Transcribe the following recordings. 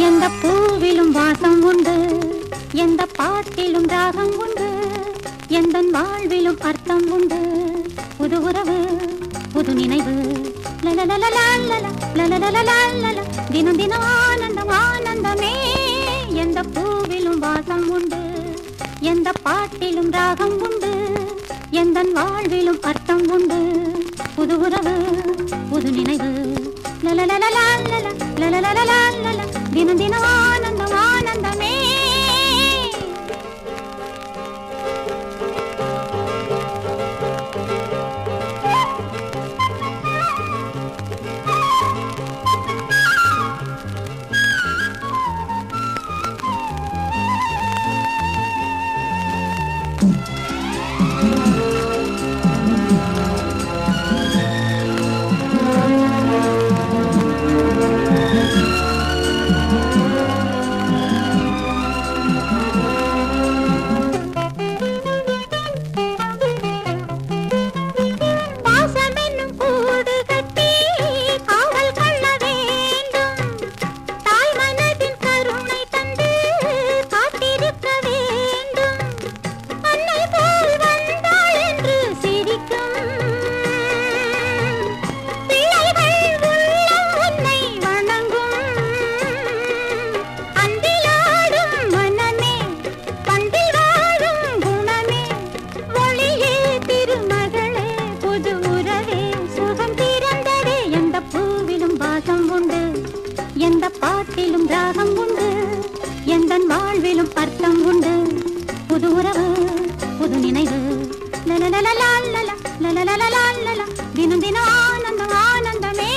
எந்த பூவிலும் வாசம் உண்டு, எந்த பாட்டிலும் ராகம் உண்டு, எந்த வாழ்விலும் அர்த்தம் உண்டு. புது உறவு, புது நினைவு, தினம் தினம் ஆனந்தம் ஆனந்தமே. எந்த பூவிலும் வாசம் உண்டு, எந்த பாட்டிலும் ராகம் உண்டு, எந்த வாழ்விலும் அர்த்தம் உண்டு. புது உறவு, புது நினைவு, தினம் தினம் ஆனந்தம் ஆனந்தமே. எந்த பாட்டிலும் ராகம் உண்டு, எந்த வாழ்விலும் அர்த்தம் உண்டு. புது உறவு, புது நினைவு, தினம் தினம் ஆனந்தம் ஆனந்தமே.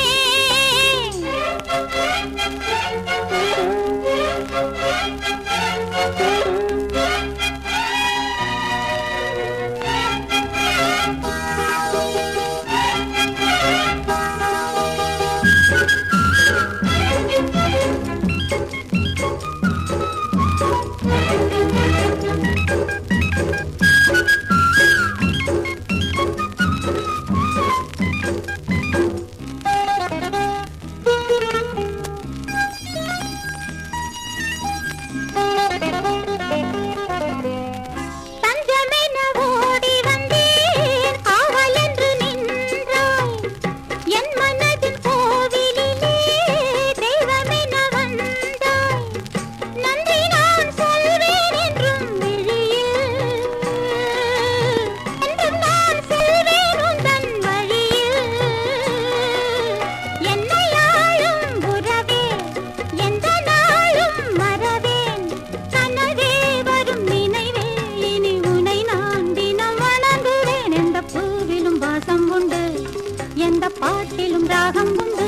எந்த பாட்டிலும் ராகம் உண்டு,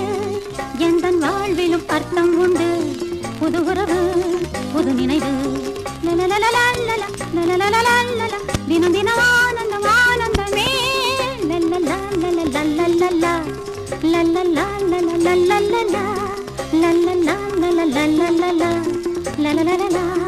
எந்த வாழ்விலும் அர்த்தம் உண்டு. புது உறவு, புது நினைவு, தினம் தினம் ஆனந்தம் ஆனந்தமே. லல்லல்லா